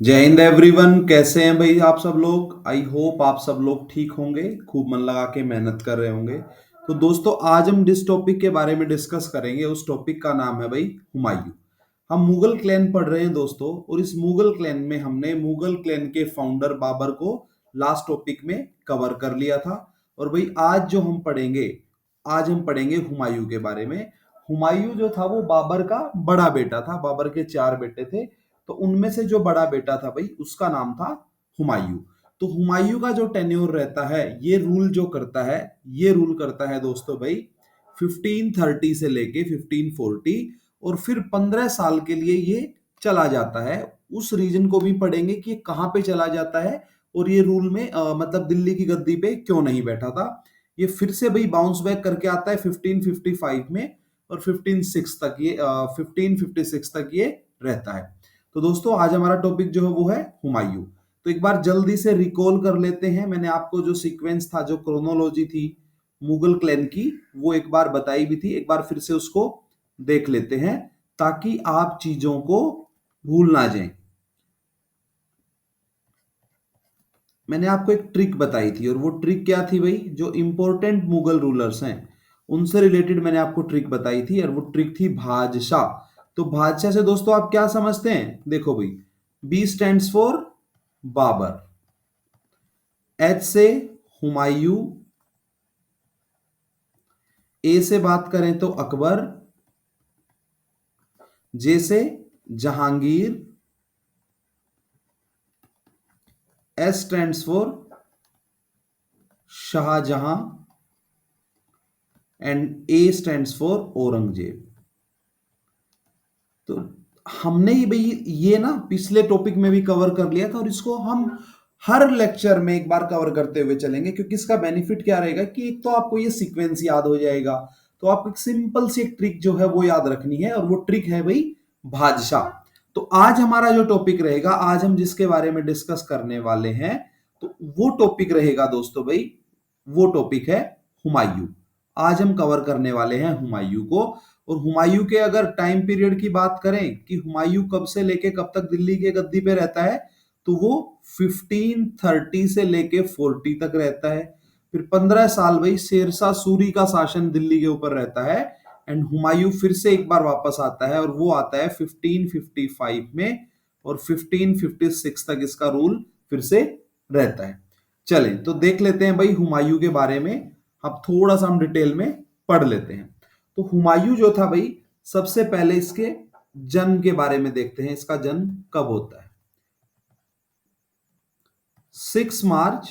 जय हिंद एवरीवन। कैसे हैं भाई आप सब लोग? आई होप आप सब लोग ठीक होंगे, खूब मन लगा के मेहनत कर रहे होंगे। तो दोस्तों, आज हम जिस टॉपिक के बारे में डिस्कस करेंगे उस टॉपिक का नाम है भाई हुमायूं। हम मुगल क्लैन पढ़ रहे हैं दोस्तों, और इस मुगल क्लैन में हमने मुगल क्लैन के फाउंडर बाबर को लास्ट टॉपिक में कवर कर लिया था। और भाई आज हम पढ़ेंगे हुमायूं के बारे में। हुमायूं जो था वो बाबर का बड़ा बेटा था। बाबर के चार बेटे थे, तो उनमें से जो बड़ा बेटा था भाई उसका नाम था हुमायूं। तो हुमायूं का जो टेन्योर रहता है, ये रूल करता है दोस्तों भाई 1530 से लेके 1540, और फिर 15 साल के लिए ये चला जाता है। उस रीजन को भी पढ़ेंगे कि ये कहाँ पे चला जाता है, और ये रूल में मतलब दिल्ली की गद्दी पे क्यों नहीं बैठा था। ये फिर से भाई बाउंस बैक करके आता है 1555 में, और 1556 तक ये रहता है। तो दोस्तों, आज हमारा टॉपिक जो है वो है हुमायूं। तो एक बार जल्दी से रिकॉल कर लेते हैं। मैंने आपको जो सीक्वेंस था, जो क्रोनोलॉजी थी मुगल क्लैन की, वो एक बार बताई भी थी। एक बार फिर से उसको देख लेते हैं ताकि आप चीजों को भूल ना जाएं। मैंने आपको एक ट्रिक बताई थी, और वो ट्रिक क्या थी भाई? जो इंपॉर्टेंट मुगल रूलर्स हैं उनसे रिलेटेड मैंने आपको ट्रिक बताई थी, और वो ट्रिक थी भादशाह। तो भादशाह से दोस्तों आप क्या समझते हैं? देखो भाई, B stands for Babar, H से हुमायूं, ए से बात करें तो अकबर, जे से Jahangir, S stands for Shahjahan, and A stands for Aurangzeb. तो हमने ही भाई ये ना पिछले टॉपिक में भी कवर कर लिया था, और इसको हम हर लेक्चर में एक बार कवर करते हुए चलेंगे, क्योंकि इसका बेनिफिट क्या रहेगा कि एक तो आपको ये सीक्वेंस याद हो जाएगा। तो आपको एक सिंपल सी एक ट्रिक जो है वो याद रखनी है, और वो ट्रिक है भाई भादशाह। तो आज हमारा जो टॉपिक रहेगा, आज हम जिसके बारे में डिस्कस करने वाले हैं, तो वो टॉपिक रहेगा दोस्तों भाई, वो टॉपिक है हुमायूं। आज हम कवर करने वाले हैं हुमायूं को। और हुमायूं के अगर टाइम पीरियड की बात करें कि हुमायूं कब से लेके कब तक दिल्ली के गद्दी पे रहता है, तो वो 1530 से लेके 40 तक रहता है। फिर 15 साल भाई शेरशाह सूरी का शासन दिल्ली के ऊपर रहता है। एंड हुमायूं फिर से एक बार वापस आता है, और वो आता है 1555 में, और 1556 तक इसका रूल फिर से रहता है। चलें तो देख लेते हैं भाई हुमायूं के बारे में। अब थोड़ा सा हम डिटेल में पढ़ लेते हैं। तो हुमायूं जो था भाई, सबसे पहले इसके जन्म के बारे में देखते हैं। इसका जन्म कब होता है? 6 मार्च।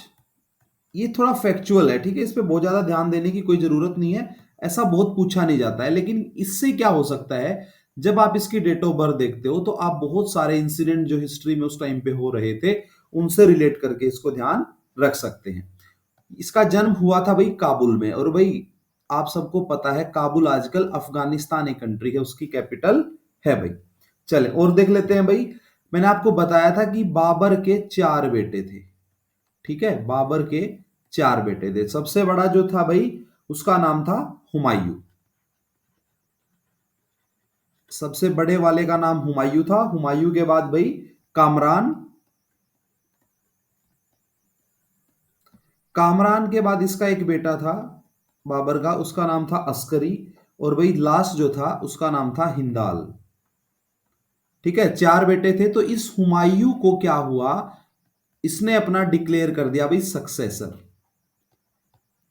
ये थोड़ा फैक्चुअल है, ठीक है, इस पे बहुत ज्यादा ध्यान देने की कोई जरूरत नहीं है। ऐसा बहुत पूछा नहीं जाता है, लेकिन इससे क्या हो सकता है, जब आप इसकी डेट ऑफ बर्थ देखते हो तो आप बहुत सारे इंसिडेंट जो हिस्ट्री में उस टाइम पे हो रहे थे उनसे रिलेट करके इसको ध्यान रख सकते हैं। इसका जन्म हुआ था भाई काबुल में, और भाई आप सबको पता है काबुल आजकल अफगानिस्तान एक कंट्री है, उसकी कैपिटल है भाई। चले और देख लेते हैं भाई। मैंने आपको बताया था कि बाबर के चार बेटे थे, ठीक है, बाबर के चार बेटे थे। सबसे बड़ा जो था भाई उसका नाम था हुमायूं। सबसे बड़े वाले का नाम हुमायूं था। हुमायूं के बाद भाई कामरान, कामरान के बाद इसका एक बेटा था बाबर का, उसका नाम था अस्करी। और भाई लास्ट जो था उसका नाम था हिंदाल। ठीक है, चार बेटे थे। तो इस हुमायूं को क्या हुआ, इसने अपना डिक्लेयर कर दिया भाई सक्सेसर।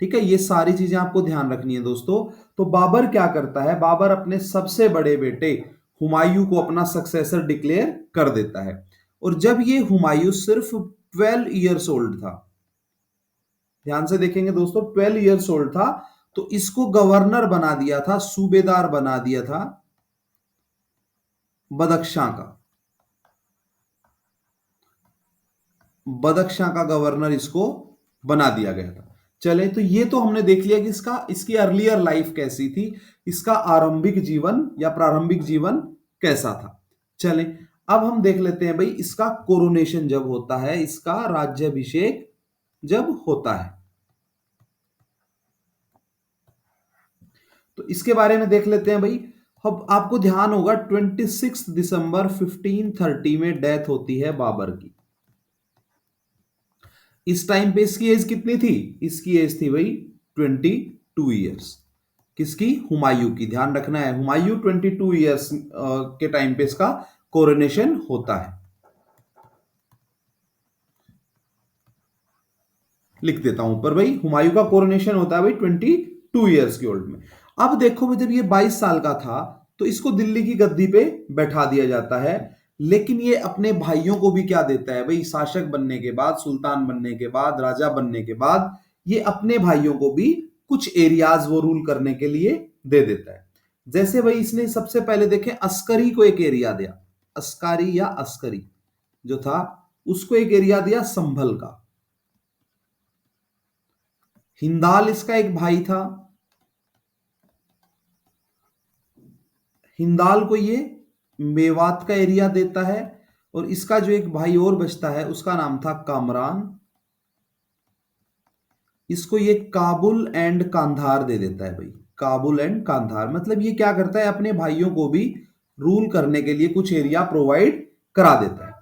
ठीक है, ये सारी चीजें आपको ध्यान रखनी है दोस्तों। तो बाबर क्या करता है, बाबर अपने सबसे बड़े बेटे हुमायूं को अपना सक्सेसर डिक्लेयर कर देता है। और जब ये हुमायूं सिर्फ 12 ईयर्स ओल्ड था, ध्यान से देखेंगे दोस्तों, 12 ईयर्स ओल्ड था, तो इसको गवर्नर बना दिया था, सूबेदार बना दिया था बदख्शां का। बदख्शां का गवर्नर इसको बना दिया गया था। चले, तो ये तो हमने देख लिया कि इसकी अर्लियर लाइफ कैसी थी, इसका आरंभिक जीवन या प्रारंभिक जीवन कैसा था। चले, अब हम देख लेते हैं भाई इसका कोरोनेशन जब होता है, इसका राज्याभिषेक जब होता है, तो इसके बारे में देख लेते हैं भाई। अब आपको ध्यान होगा 26 दिसंबर 1530 में डेथ होती है बाबर की। इस टाइम पे इसकी एज कितनी थी? इसकी एज थी भाई 22 ईयर्स। किसकी? हुमायूं की। ध्यान रखना है, हुमायूं 22 ईयर्स के टाइम पे इसका कोरोनेशन होता है। लिख देता हूं ऊपर भाई, हुमायूं का कोरोनेशन होता है भाई 22 ईयर्स की ओल्ड में। अब देखो भाई, जब ये 22 साल का था तो इसको दिल्ली की गद्दी पे बैठा दिया जाता है। लेकिन ये अपने भाइयों को भी क्या देता है भाई, शासक बनने के बाद, सुल्तान बनने के बाद, राजा बनने के बाद, ये अपने भाइयों को भी कुछ एरियाज वो रूल करने के लिए दे देता है। जैसे भाई इसने सबसे पहले देखे अस्करी को एक एरिया दिया, अस्कारी या अस्करी जो था उसको एक एरिया दिया संभल का। हिंदाल इसका एक भाई था, हिंदाल को ये मेवात का एरिया देता है। और इसका जो एक भाई और बचता है उसका नाम था कामरान, इसको ये काबुल एंड कांधार दे देता है भाई, काबुल एंड कांधार। मतलब ये क्या करता है, अपने भाइयों को भी रूल करने के लिए कुछ एरिया प्रोवाइड करा देता है।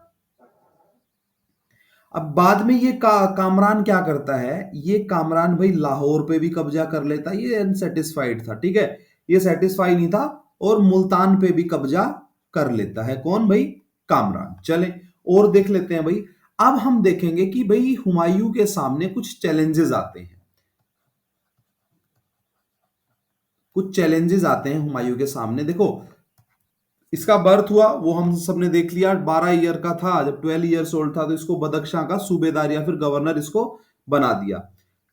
अब बाद में ये कामरान क्या करता है, ये कामरान भाई लाहौर पे भी कब्जा कर लेता है। ये अनसेटिस्फाइड था, ठीक है, ये सेटिस्फाई नहीं था, और मुल्तान पे भी कब्जा कर लेता है। कौन भाई? कामरान। चले और देख लेते हैं भाई। अब हम देखेंगे कि भाई हुमायूं के सामने कुछ चैलेंजेस आते हैं, कुछ चैलेंजेस आते हैं हुमायूं के सामने। देखो, इसका बर्थ हुआ वो हम सबने देख लिया, 12 ईयर का था जब, 12 ईयर्स ओल्ड था तो इसको बदख्शां का सूबेदार या फिर गवर्नर इसको बना दिया।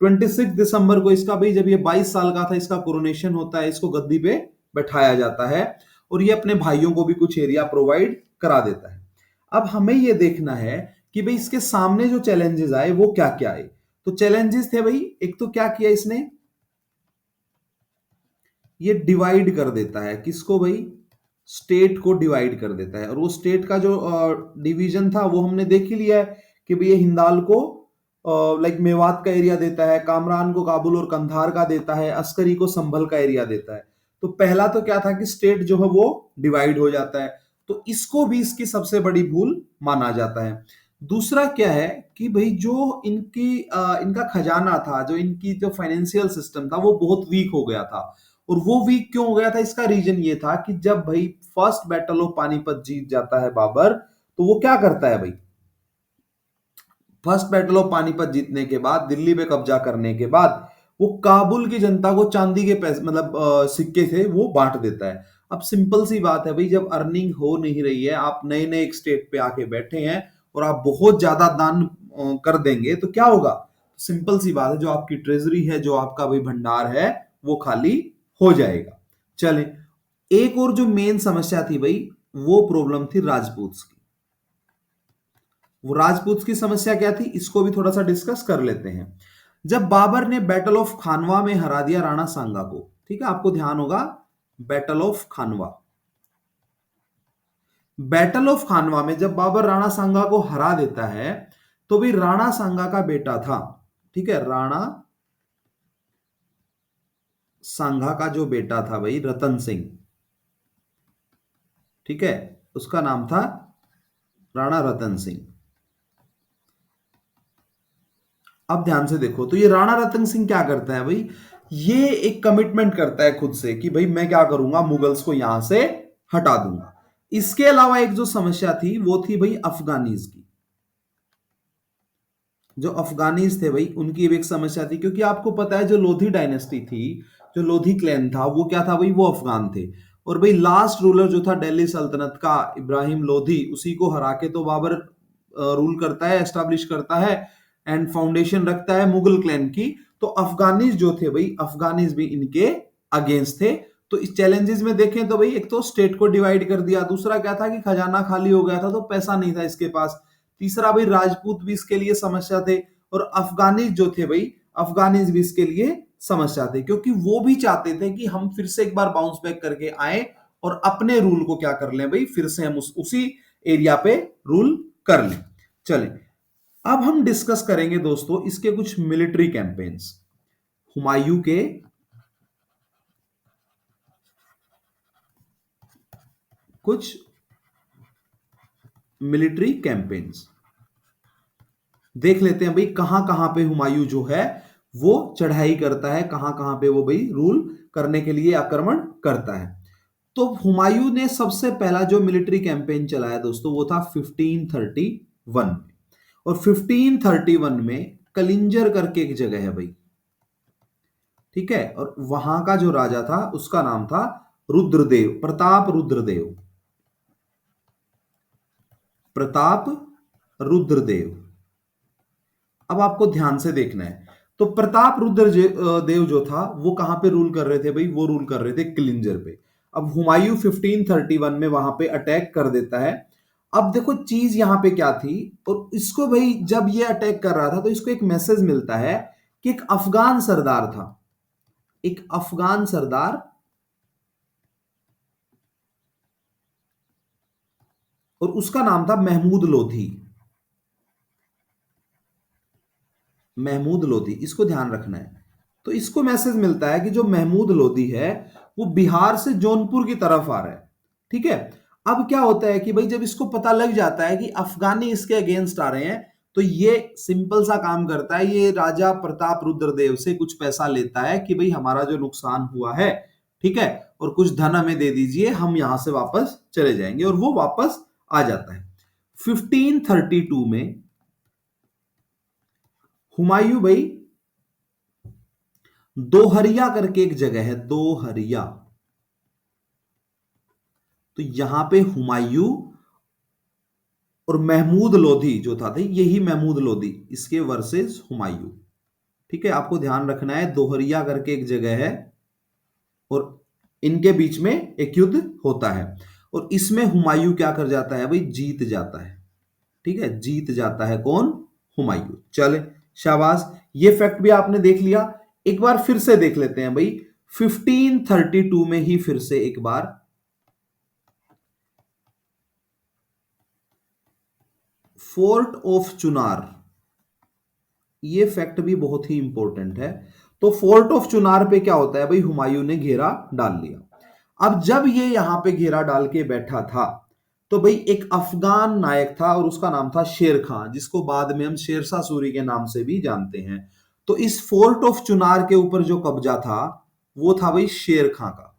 26 दिसंबर को इसका भाई, जब ये 22 साल का था, इसका कोरोनेशन होता है, इसको गद्दी पे बैठाया जाता है और ये अपने भाइयों को भी कुछ एरिया प्रोवाइड करा देता है। अब हमें ये देखना है कि भाई इसके सामने जो चैलेंजेस आए वो क्या क्या आए। तो चैलेंजेस थे भाई, एक तो क्या किया इसने, ये डिवाइड कर देता है किसको भाई, स्टेट को डिवाइड कर देता है। और वो स्टेट का जो डिवीजन था वो हमने देख ही लिया है कि भाई ये हिंदाल को लाइक मेवात का एरिया देता है, कामरान को काबुल और कंधार का देता है, अस्करी को संभल का एरिया देता है। तो पहला तो क्या था कि स्टेट जो है वो डिवाइड हो जाता है, तो इसको भी इसकी सबसे बड़ी भूल माना जाता है। दूसरा क्या है कि भाई जो इनका खजाना था, जो इनकी जो फाइनेंशियल सिस्टम था वो बहुत वीक हो गया था। और वो वीक क्यों हो गया था, इसका रीजन ये था कि जब भाई फर्स्ट बैटल ऑफ पानीपत जीत जाता है बाबर, तो वो क्या करता है भाई, फर्स्ट बैटल ऑफ पानीपत जीतने के बाद, दिल्ली पे कब्जा करने के बाद, वो काबुल की जनता को चांदी के पैसे, मतलब सिक्के थे, वो बांट देता है। अब सिंपल सी बात है भाई, जब अर्निंग हो नहीं रही है, आप नए नए एक स्टेट पे आके बैठे हैं और आप बहुत ज्यादा दान कर देंगे तो क्या होगा? सिंपल सी बात है, जो आपकी ट्रेजरी है, जो आपका भाई भंडार है, वो खाली हो जाएगा। चले, एक और जो मेन समस्या थी भाई, वो प्रॉब्लम थी राजपूत की। वो राजपूत की समस्या क्या थी, इसको भी थोड़ा सा डिस्कस कर लेते हैं। जब बाबर ने बैटल ऑफ खानवा में हरा दिया राणा सांगा को, ठीक है, आपको ध्यान होगा, battle of Khanwa, battle of Khanwa में जब बाबर राणा सांगा को हरा देता है, तो भी राणा सांगा का बेटा था, ठीक है, राणा सांगा का जो बेटा था भाई रतन सिंह, ठीक है, उसका नाम था राणा रतन सिंह। अब ध्यान से देखो, तो ये राणा रतन सिंह क्या करता है भाई, ये एक कमिटमेंट करता है खुद से कि भाई मैं क्या करूंगा, मुगल्स को यहां से हटा दूंगा। इसके अलावा एक जो समस्या थी वो थी भाई अफगानीज की। जो अफगानीज थे भाई, उनकी भी एक समस्या थी, क्योंकि आपको पता है जो लोधी डायनेस्टी थी, जो लोधी क्लैन था, वो क्या था भाई, वो अफगान थे। और भाई लास्ट रूलर जो था दिल्ली सल्तनत का, इब्राहिम लोधी, उसी को हरा के तो बाबर रूल करता है, एस्टैब्लिश करता है एंड फाउंडेशन रखता है मुगल क्लैन की। तो अफगानीज जो थे भाई, अफगानीज भी इनके अगेंस्ट थे। तो इस चैलेंजेस में देखें तो भाई, एक तो स्टेट को डिवाइड कर दिया, दूसरा क्या था कि खजाना खाली हो गया था तो पैसा नहीं था इसके पास, तीसरा भाई राजपूत भी इसके लिए समस्या थे, और अफगानीज जो थे भाई, अफगानीज भी इसके लिए समस्या थे, क्योंकि वो भी चाहते थे कि हम फिर से एक बार बाउंस बैक करके आए और अपने रूल को क्या कर लें भाई, फिर से हम उसी एरिया पे रूल कर लें। चलें, अब हम डिस्कस करेंगे दोस्तों इसके कुछ मिलिट्री कैंपेन्स, हुमायूं के कुछ मिलिट्री कैंपेन्स देख लेते हैं भाई, कहां कहां पे हुमायूं जो है वो चढ़ाई करता है, कहां कहां पे वो भाई रूल करने के लिए आक्रमण करता है। तो हुमायूं ने सबसे पहला जो मिलिट्री कैंपेन चलाया दोस्तों वो था 1531 में, और 1531 में कलिंजर करके एक जगह है भाई, ठीक है, और वहां का जो राजा था उसका नाम था रुद्रदेव, प्रताप रुद्रदेव, प्रताप रुद्रदेव। अब आपको ध्यान से देखना है, तो प्रताप रुद्र देव जो था वो कहां पे रूल कर रहे थे भाई, वो रूल कर रहे थे कलिंजर पे। अब हुमायूं 1531 में वहां पे अटैक कर देता है। अब देखो चीज यहां पे क्या थी, और इसको भाई जब ये अटैक कर रहा था तो इसको एक मैसेज मिलता है कि एक अफगान सरदार था, एक अफगान सरदार, और उसका नाम था महमूद लोधी, महमूद लोधी, इसको ध्यान रखना है। तो इसको मैसेज मिलता है कि जो महमूद लोधी है वो बिहार से जौनपुर की तरफ आ रहा है, ठीक है। अब क्या होता है कि भाई जब इसको पता लग जाता है कि अफगानी इसके अगेंस्ट आ रहे हैं, तो ये सिंपल सा काम करता है, ये राजा प्रताप रुद्रदेव से कुछ पैसा लेता है कि भाई हमारा जो नुकसान हुआ है, ठीक है, और कुछ धन हमें दे दीजिए, हम यहां से वापस चले जाएंगे, और वो वापस आ जाता है। 1532 में हुमायूं भाई दोहरिया करके एक जगह है, दोहरिया, तो यहां पे हुमायूं और महमूद लोधी जो था, यही महमूद लोधी, इसके वर्सेस हुमायूं, ठीक है, आपको ध्यान रखना है, दोहरिया करके एक जगह है और इनके बीच में एक युद्ध होता है, और इसमें हुमायूं क्या कर जाता है भाई, जीत जाता है, ठीक है, जीत जाता है कौन, हुमायूं। चले शाबाश, ये फैक्ट भी आपने देख लिया। एक बार फिर से देख लेते हैं भाई, 1532 में ही फिर से एक बार फोर्ट ऑफ चुनार, ये फैक्ट भी बहुत ही इंपॉर्टेंट है। तो फोर्ट ऑफ चुनार पे क्या होता है भाई, हुमायूं ने घेरा डाल लिया। अब जब ये यहां पे घेरा डाल के बैठा था, तो भाई एक अफगान नायक था और उसका नाम था शेर खान, जिसको बाद में हम शेरशाह सूरी के नाम से भी जानते हैं। तो इस फोर्ट ऑफ चुनार के ऊपर जो कब्जा था वो था भाई शेर खां का,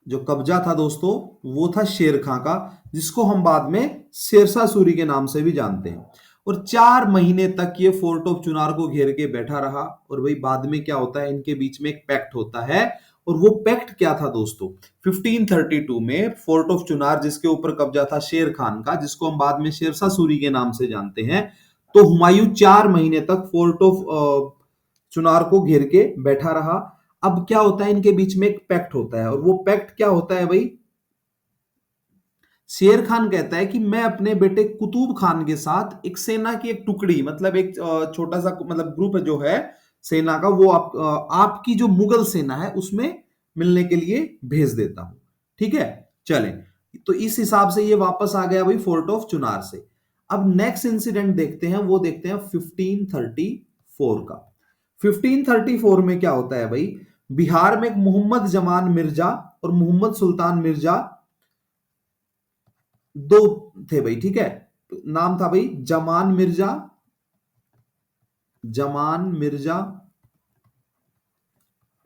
जो कब्जा था दोस्तों वो था शेर खां का, जिसको हम बाद में शेरशाह सूरी के नाम से भी जानते हैं। और 4 महीने तक ये फोर्ट ऑफ चुनार को घेर के बैठा रहा, और भाई बाद में क्या होता है, इनके बीच में एक पैक्ट होता है, और वो पैक्ट क्या था दोस्तों, 1532 में फोर्ट ऑफ चुनार जिसके ऊपर कब्जा था शेर खान का, जिसको हम बाद में शेरशाह सूरी के नाम से जानते हैं, तो हुमायूं 4 महीने तक फोर्ट ऑफ चुनार को घेर के बैठा रहा। अब क्या होता है, इनके बीच में एक पैक्ट होता है, और वो पैक्ट क्या होता है भाई, शेर खान कहता है कि मैं अपने बेटे कुतुब खान के साथ एक सेना की एक टुकड़ी, मतलब एक छोटा सा मतलब ग्रुप जो है सेना का, वो आपकी जो मुगल सेना है उसमें मिलने के लिए भेज देता हूं, ठीक है। चलें, तो इस हिसाब से ये वापस आ गया भाई फोर्ट ऑफ चुनार से। अब नेक्स्ट इंसिडेंट देखते हैं, वो देखते हैं 1534 का। 1534 में क्या होता है भाई, बिहार में एक मोहम्मद जमान मिर्जा और मोहम्मद सुल्तान मिर्जा दो थे भाई, ठीक है, नाम था भाई जमान मिर्जा, जमान मिर्जा,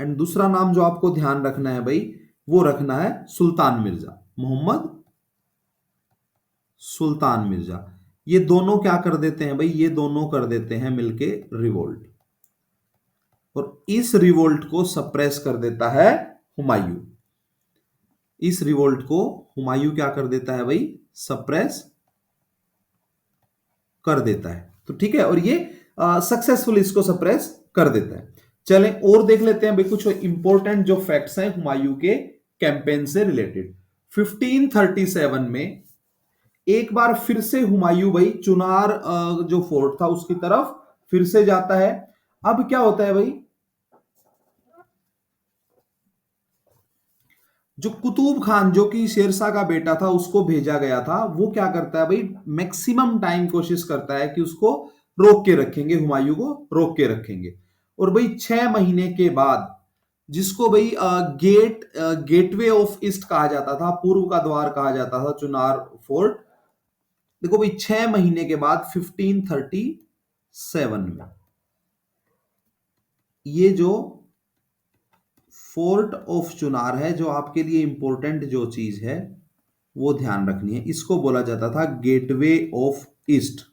एंड दूसरा नाम जो आपको ध्यान रखना है भाई, वो रखना है सुल्तान मिर्जा, मोहम्मद सुल्तान मिर्जा। ये दोनों क्या कर देते हैं भाई, ये दोनों कर देते हैं मिलके रिवोल्ट, और इस रिवोल्ट को सप्रेस कर देता है हुमायूं, इस रिवोल्ट को हुमायूं क्या कर देता है भाई, सप्रेस कर देता है, तो ठीक है, और ये सक्सेसफुल इसको सप्रेस कर देता है। चलें और देख लेते हैं भाई कुछ इंपॉर्टेंट जो फैक्ट्स हैं हुमायूं के कैंपेन से रिलेटेड। 1537 में एक बार फिर से हुमायूं भाई चुनार जो फोर्ट था उसकी तरफ फिर से जाता है। अब क्या होता है भाई, जो कुतुब खान जो कि शेरशाह का बेटा था उसको भेजा गया था, वो क्या करता है भाई, मैक्सिमम टाइम कोशिश करता है कि उसको रोक के रखेंगे, हुमायूं को रोक के रखेंगे। और भाई 6 महीने के बाद जिसको भाई गेटवे ऑफ ईस्ट कहा जाता था, पूर्व का द्वार कहा जाता था चुनार फोर्ट। देखो भाई 6 महीने के बाद 1537 में ये जो फोर्ट ऑफ चुनार है, जो आपके लिए इंपॉर्टेंट जो चीज है वो ध्यान रखनी है, इसको बोला जाता था गेटवे ऑफ ईस्ट।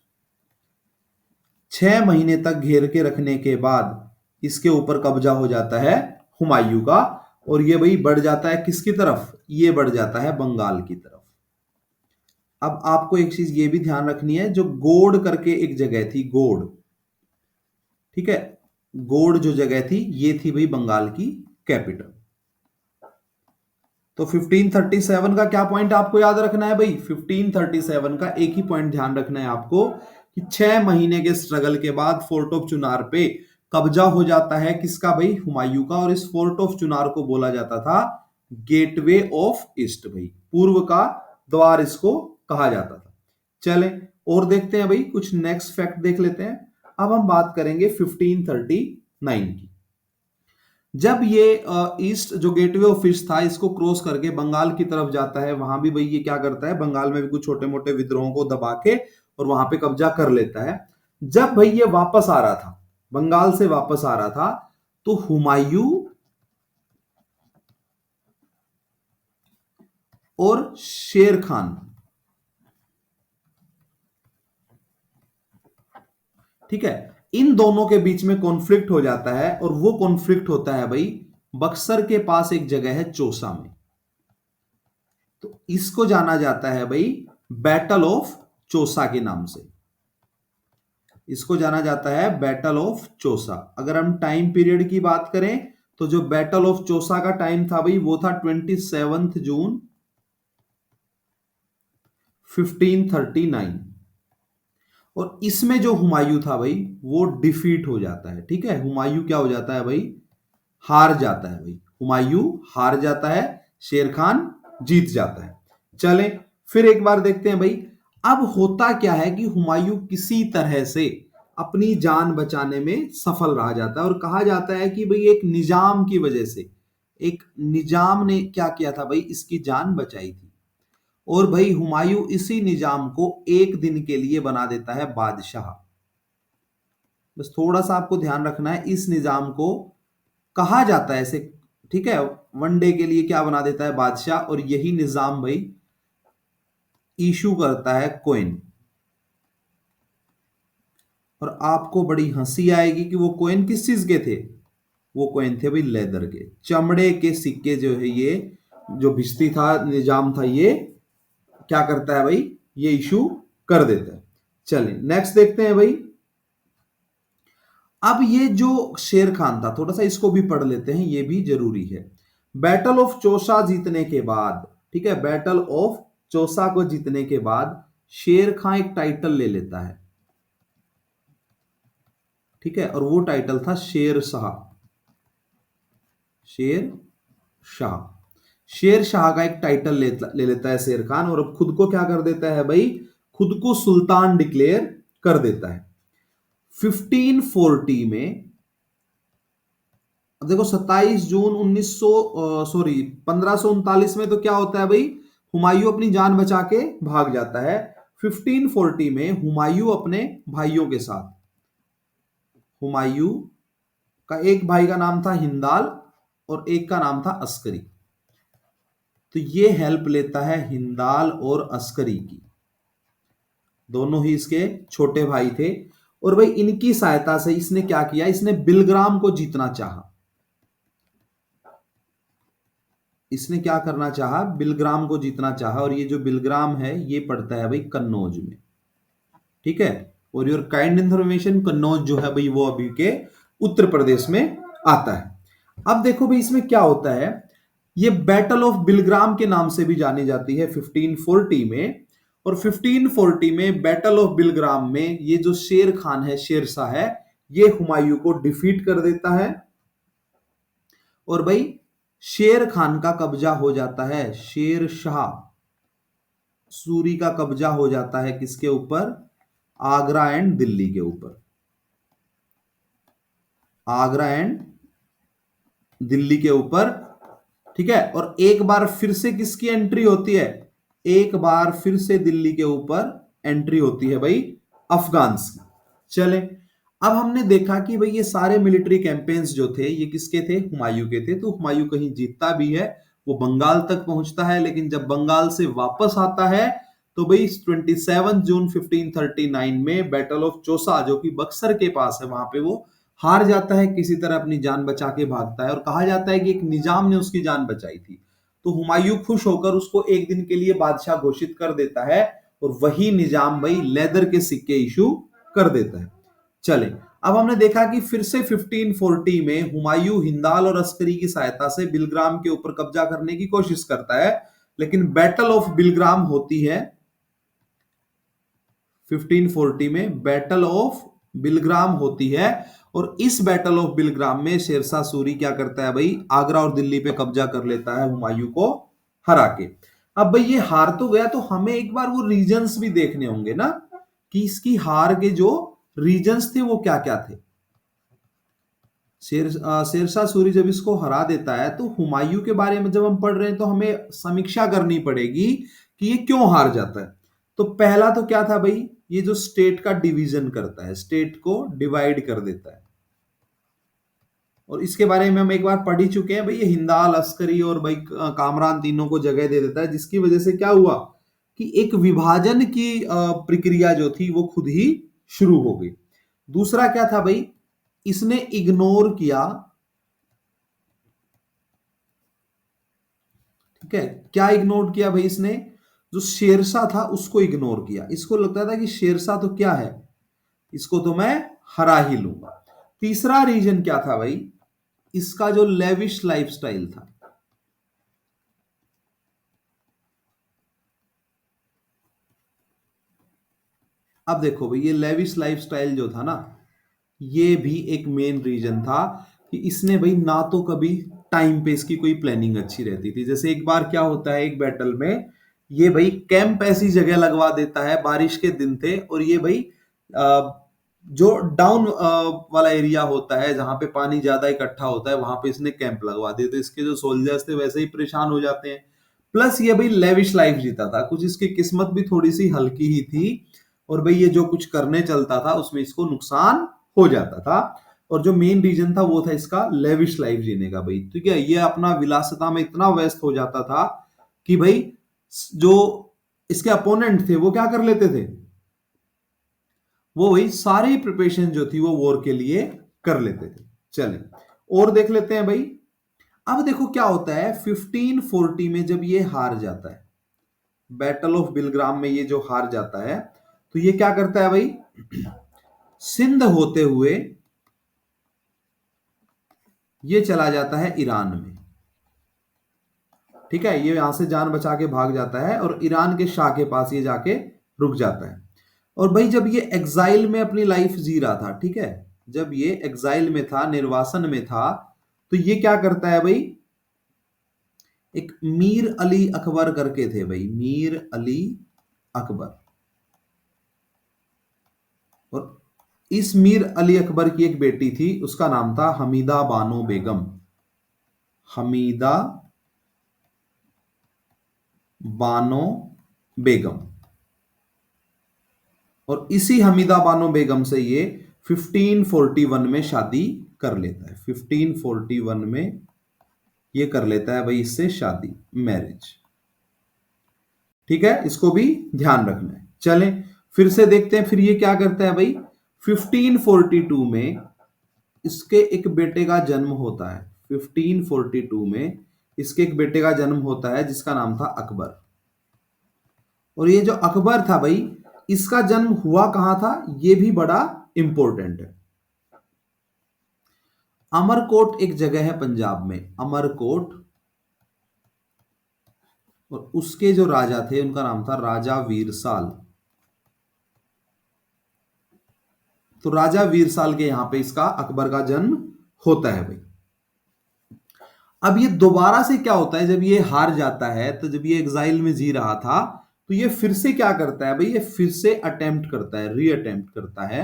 6 महीने तक घेर के रखने के बाद इसके ऊपर कब्जा हो जाता है हुमायूं का, और ये भाई बढ़ जाता है किसकी तरफ, ये बढ़ जाता है बंगाल की तरफ। अब आपको एक चीज ये भी ध्यान रखनी है, जो गोड़ करके एक जगह थी, गोड़, ठीक है, गोड़ जो जगह थी ये थी भाई बंगाल की कैपिटल। तो 1537 का क्या पॉइंट आपको याद रखना है भाई, 1537 का एक ही पॉइंट ध्यान रखना है आपको कि 6 महीने के स्ट्रगल के बाद फोर्ट ऑफ चुनार पे कब्जा हो जाता है किसका भाई, हुमायूं का, और इस फोर्ट ऑफ चुनार को बोला जाता था गेटवे ऑफ ईस्ट, भाई पूर्व का द्वार इसको कहा जाता था। चलें और देखते हैं भाई, कुछ नेक्स्ट फैक्ट देख लेते हैं। अब हम बात करेंगे 1539 की। जब ये ईस्ट जो गेटवे ऑफ ईस्ट था, इसको क्रॉस करके बंगाल की तरफ जाता है, वहां भी भाई ये क्या करता है, बंगाल में भी कुछ छोटे मोटे विद्रोहों को दबा के और वहां पे कब्जा कर लेता है। जब भाई ये वापस आ रहा था, बंगाल से वापस आ रहा था, तो हुमायूं और शेर खान, ठीक है, इन दोनों के बीच में कॉन्फ्लिक्ट हो जाता है, और वो कॉन्फ्लिक्ट होता है भाई बक्सर के पास एक जगह है चौसा में। तो इसको जाना जाता है भाई बैटल ऑफ चौसा के नाम से, इसको जाना जाता है बैटल ऑफ चौसा। अगर हम टाइम पीरियड की बात करें, तो जो बैटल ऑफ चौसा का टाइम था भाई वो था 27 जून 1539, और इसमें जो हुमायूं था भाई वो डिफीट हो जाता है, ठीक है, हुमायूं क्या हो जाता है भाई, हार जाता है भाई, हुमायूं हार जाता है, शेर खान जीत जाता है। चलें फिर एक बार देखते हैं भाई, अब होता क्या है कि हुमायूं किसी तरह से अपनी जान बचाने में सफल रहा जाता है, और कहा जाता है कि भाई एक निजाम की वजह से, एक निजाम ने क्या किया था भाई, इसकी जान बचाई थी। और भाई हुमायूं इसी निजाम को एक दिन के लिए बना देता है बादशाह। बस थोड़ा सा आपको ध्यान रखना है, इस निजाम को कहा जाता है ऐसे, ठीक है, वन डे के लिए क्या बना देता है बादशाह, और यही निजाम भाई इशू करता है कोइन। और आपको बड़ी हंसी आएगी कि वो कोइन किस चीज के थे, वो कोइन थे भाई लेदर के, चमड़े के सिक्के जो है, ये जो भिश्ती था, निजाम था, ये क्या करता है भाई, ये इशू कर देता है। चलिए नेक्स्ट देखते हैं भाई। अब ये जो शेर खान था, थोड़ा सा इसको भी पढ़ लेते हैं, ये भी जरूरी है। बैटल ऑफ चौसा जीतने के बाद, ठीक है, बैटल ऑफ चौसा को जीतने के बाद शेर खान एक टाइटल ले लेता है, ठीक है, और वो टाइटल था शेर शाह। शेर शाह, शेर शाह का एक टाइटल ले लेता है शेर खान, और अब खुद को क्या कर देता है भाई, खुद को सुल्तान डिक्लेयर कर देता है। 1540 में, अब देखो 27 जून 1539 में तो क्या होता है भाई, हुमायूं अपनी जान बचा के भाग जाता है। 1540 में हुमायूं अपने भाइयों के साथ, हुमायूं का एक भाई का नाम था हिंदाल और एक का नाम था अस्करी, तो ये हेल्प लेता है हिंदाल और अस्करी की, दोनों ही इसके छोटे भाई थे। और भाई इनकी सहायता से इसने क्या किया, इसने बिलग्राम को जीतना चाहा, इसने क्या करना चाहा, बिलग्राम को जीतना चाहा, और ये जो बिलग्राम है ये पड़ता है भाई कन्नौज में, ठीक है, और योर काइंड इंफॉर्मेशन, कन्नौज जो है भाई वो अभी के उत्तर प्रदेश में आता है। अब देखो भाई इसमें क्या होता है, ये बैटल ऑफ बिलग्राम के नाम से भी जानी जाती है 1540 में, और 1540 में बैटल ऑफ बिलग्राम में ये जो शेर खान है, शेरशाह है, ये हुमायूं को डिफीट कर देता है, और भाई शेर खान का कब्जा हो जाता है, शेर शाह सूरी का कब्जा हो जाता है किसके ऊपर, आगरा एंड दिल्ली के ऊपर, आगरा एंड दिल्ली के ऊपर, ठीक है। और एक बार फिर से किसकी एंट्री होती है, एक बार फिर से दिल्ली के ऊपर एंट्री होती है भाई अफगान्स की। चले, अब हमने देखा कि भाई ये सारे मिलिट्री कैंपेन्स जो थे ये किसके थे, हुमायूं के थे। तो हुमायूं कहीं जीतता भी है, वो बंगाल तक पहुंचता है, लेकिन जब बंगाल से वापस आता है तो भाई 27 जून 1539 में बैटल ऑफ चौसा, जो कि बक्सर के पास है, वहां पे वो हार जाता है, किसी तरह अपनी जान बचा के भागता है। और कहा जाता है कि एक निजाम ने उसकी जान बचाई थी। तो हुमायूं खुश होकर उसको एक दिन के लिए बादशाह घोषित कर देता है, और वही निजाम भाई लेदर के सिक्के इशू कर देता है। चले, अब हमने देखा कि फिर से 1540 में हुमायूं हिंदाल और अस्करी की सहायता से बिलग्राम के ऊपर कब्जा करने की कोशिश करता है, लेकिन बैटल ऑफ बिलग्राम होती है 1540 में, बैटल ऑफ बिलग्राम होती है। और इस बैटल ऑफ बिलग्राम में शेरशाह सूरी क्या करता है भाई, आगरा और दिल्ली पे कब्जा कर लेता है हुमायूं को हरा के। अब भाई ये हार तो गया, तो हमें एक बार वो रीजन्स भी देखने होंगे ना, कि इसकी हार के जो रीजन्स थे वो क्या क्या थे। शेरशाह सूरी जब इसको हरा देता है, तो हुमायूं के बारे में जब हम पढ़ रहे हैं तो हमें समीक्षा करनी पड़ेगी कि ये क्यों हार जाता है। तो पहला तो क्या था भाई, ये जो स्टेट का डिवीजन करता है, स्टेट को डिवाइड कर देता है। और इसके बारे में हम एक बार पढ़ ही चुके हैं भाई, ये हिंदाल, अस्करी और भाई कामरान तीनों को जगह दे देता है, जिसकी वजह से क्या हुआ कि एक विभाजन की प्रक्रिया जो थी वो खुद ही शुरू हो गई। दूसरा क्या था भाई, इसने इग्नोर किया, ठीक है। क्या इग्नोर किया भाई इसने, जो शेरशाह था उसको इग्नोर किया। इसको लगता था कि शेरशाह तो क्या है, इसको तो मैं हरा ही लूंगा। तीसरा रीजन क्या था भाई, इसका जो लेविश लाइफस्टाइल था। अब देखो भाई, ये लेविश लाइफस्टाइल जो था ना, ये भी एक मेन रीजन था कि इसने भाई ना तो कभी टाइम पे इसकी कोई प्लानिंग अच्छी रहती थी। जैसे एक बार क्या होता है, एक बैटल में ये भाई कैंप ऐसी जगह लगवा देता है, बारिश के दिन थे, और ये भाई जो डाउन वाला एरिया होता है जहां पे पानी ज्यादा इकट्ठा होता है, वहां पे इसने कैंप लगवा दिए। तो इसके जो सोल्जर्स थे वैसे ही परेशान हो जाते हैं। प्लस ये भाई लेविश लाइफ जीता था, कुछ इसकी किस्मत भी थोड़ी सी हल्की ही थी, और भाई ये जो कुछ करने चलता था उसमें इसको नुकसान हो जाता था। और जो मेन रीजन था वो था इसका लेविश लाइफ जीने का भाई, ठीक है। ये अपना विलासिता में इतना व्यस्त हो जाता था कि भाई जो इसके अपोनेंट थे वो क्या कर लेते थे, वो वही सारी प्रिपरेशन जो थी वो वॉर के लिए कर लेते थे। चले, और देख लेते हैं भाई। अब देखो क्या होता है 1540 में, जब ये हार जाता है बैटल ऑफ बिलग्राम में, ये जो हार जाता है, तो ये क्या करता है भाई, सिंध होते हुए ये चला जाता है ईरान में, ठीक है। ये यहां से जान बचा के भाग जाता है और ईरान के शाह के पास ये जाके रुक जाता है। और भाई जब ये एग्जाइल में अपनी लाइफ जी रहा था, ठीक है, जब ये एग्जाइल में था, निर्वासन में था, तो ये क्या करता है भाई, एक मीर अली अकबर करके थे भाई, मीर अली अकबर। और इस मीर अली अकबर की एक बेटी थी, उसका नाम था हमीदा बानो बेगम, हमीदा बानो बेगम। और इसी हमीदा बानो बेगम से ये 1541 में शादी कर लेता है। 1541 में ये कर लेता है भाई इससे शादी, मैरिज, ठीक है। इसको भी ध्यान रखना है। चलें फिर से देखते हैं, फिर ये क्या करता है भाई, 1542 में इसके एक बेटे का जन्म होता है। 1542 में इसके एक बेटे का जन्म होता है जिसका नाम था अकबर। और ये जो अकबर था भाई, इसका जन्म हुआ कहां था, ये भी बड़ा इंपॉर्टेंट है। अमरकोट एक जगह है पंजाब में, अमरकोट। और उसके जो राजा थे उनका नाम था राजा वीरसाल। तो राजा वीरसाल के यहां पे इसका अकबर का जन्म होता है भाई। अब ये दोबारा से क्या होता है, जब ये हार जाता है, तो जब ये एग्जाइल में जी रहा था, तो ये फिर से क्या करता है भाई, ये फिर से अटेम्प्ट करता है, री अटेम्प्ट करता है।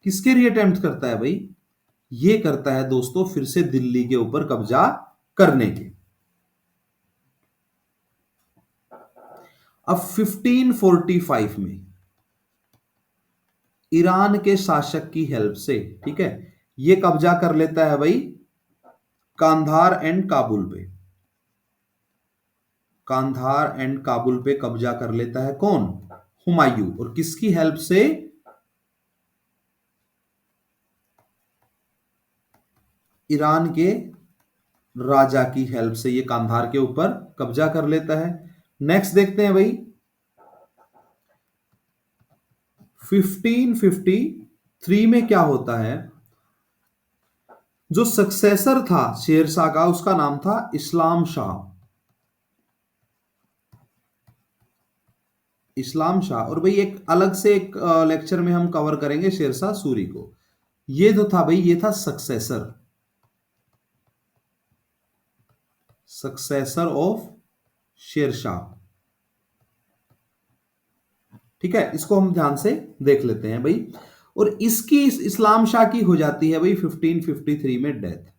किसके री अटेम्प्ट करता है भाई, ये करता है दोस्तों फिर से दिल्ली के ऊपर कब्जा करने के। अब 1545 में ईरान के शासक की हेल्प से, ठीक है, ये कब्जा कर लेता है भाई कांधार एंड काबुल पे। कांधार एंड काबुल पे कब्जा कर लेता है कौन? हुमायूं। और किसकी हेल्प से? ईरान के राजा की हेल्प से ये कांधार के ऊपर कब्जा कर लेता है। नेक्स्ट देखते हैं भाई 1553 में क्या होता है। जो सक्सेसर था शेरशाह का उसका नाम था इस्लाम शाह। इस्लाम शाह। और भाई एक अलग से एक लेक्चर में हम कवर करेंगे शेरशाह सूरी को। ये जो था भाई ये था सक्सेसर, सक्सेसर ऑफ शेरशाह। ठीक है, इसको हम ध्यान से देख लेते हैं भाई। और इसकी इस्लाम शाह की हो जाती है भाई 1553 में डेथ।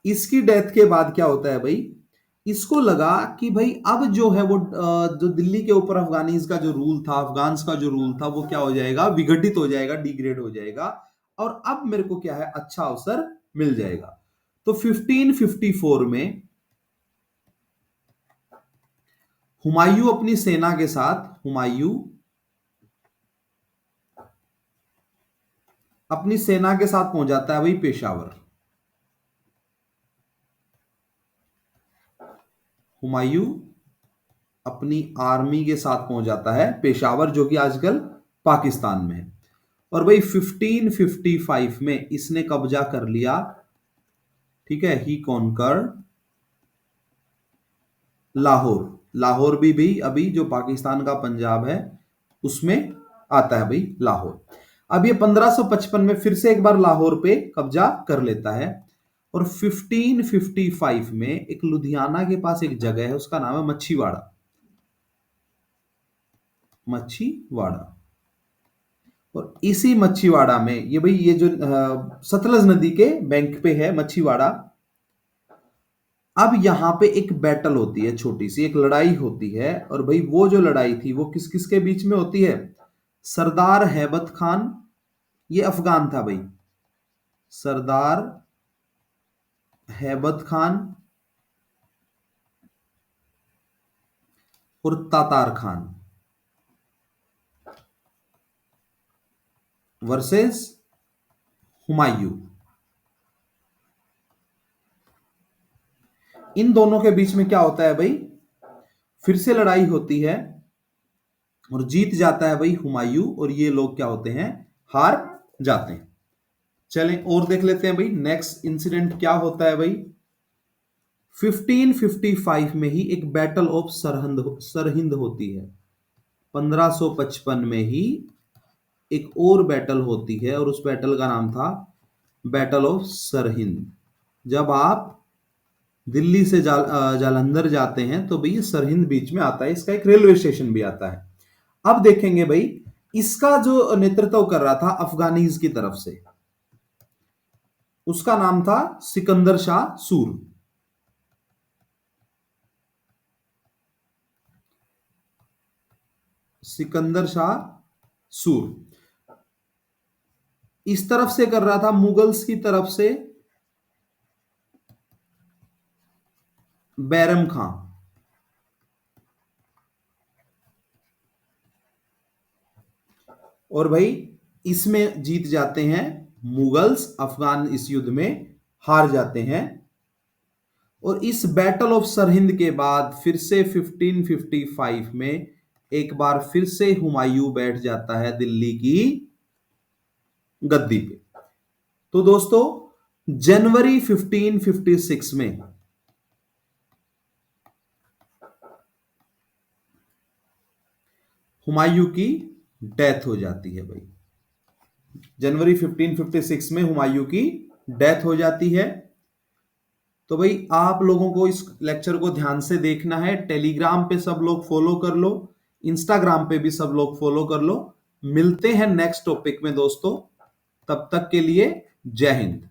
इसकी डेथ के बाद क्या होता है भाई, इसको लगा कि भाई अब जो है वो जो दिल्ली के ऊपर अफगानीज का जो रूल था, अफगान्स का जो रूल था, वो क्या हो जाएगा, विघटित हो जाएगा, डिग्रेड हो जाएगा। और अब मेरे को क्या है, अच्छा अवसर मिल जाएगा। तो 1554 में हुमायूं अपनी सेना के साथ, हुमायूं अपनी सेना के साथ पहुंच जाता है भाई पेशावर। हुमायूं अपनी आर्मी के साथ पहुंच जाता है पेशावर, जो कि आजकल पाकिस्तान में है। और भाई 1555 में इसने कब्जा कर लिया, ठीक है, ही कॉन्कर लाहौर। लाहौर भी अभी जो पाकिस्तान का पंजाब है उसमें आता है भाई लाहौर। अब ये 1555 में फिर से एक बार लाहौर पे कब्जा कर लेता है। और 1555 में एक लुधियाना के पास एक जगह है, उसका नाम है मच्छीवाड़ा। मच्छीवाड़ा। और इसी मच्छीवाड़ा में ये भाई ये जो सतलज नदी के बैंक पे है मच्छीवाड़ा। अब यहां पे एक बैटल होती है, छोटी सी एक लड़ाई होती है। और भाई वो जो लड़ाई थी वो किस किस के बीच में होती है? सरदार हैबत खान, ये अफगान था भाई, सरदार हैबत खान और तातार खान वर्सेस हुमायूं। इन दोनों के बीच में क्या होता है भाई, फिर से लड़ाई होती है और जीत जाता है भाई हुमायूं। और ये लोग क्या होते हैं, हार जाते हैं। चलें और देख लेते हैं भाई नेक्स्ट इंसिडेंट क्या होता है भाई। 1555 में ही एक बैटल ऑफ सरहिंद होती है। 1555 में ही एक और बैटल होती है और उस बैटल का नाम था बैटल ऑफ सरहिंद। जब आप दिल्ली से जालंधर जाते हैं तो भाई सरहिंद बीच में आता है, इसका एक रेलवे स्टेशन भी आता है। अब देखेंगे भाई इसका जो नेतृत्व कर रहा था अफगानीज की तरफ से, उसका नाम था सिकंदर शाह सूर। सिकंदर शाह सूर इस तरफ से कर रहा था, मुगल्स की तरफ से बैरम खां। और भाई इसमें जीत जाते हैं मुगल्स, अफगान इस युद्ध में हार जाते हैं। और इस बैटल ऑफ सरहिंद के बाद फिर से 1555 में एक बार फिर से हुमायूं बैठ जाता है दिल्ली की गद्दी पे। तो दोस्तों जनवरी 1556 में हुमायूं की डेथ हो जाती है भाई। जनवरी 1556 में हुमायूं की डेथ हो जाती है। तो भाई आप लोगों को इस लेक्चर को ध्यान से देखना है। टेलीग्राम पे सब लोग फॉलो कर लो, इंस्टाग्राम पे भी सब लोग फॉलो कर लो। मिलते हैं नेक्स्ट टॉपिक में दोस्तों। तब तक के लिए जय हिंद।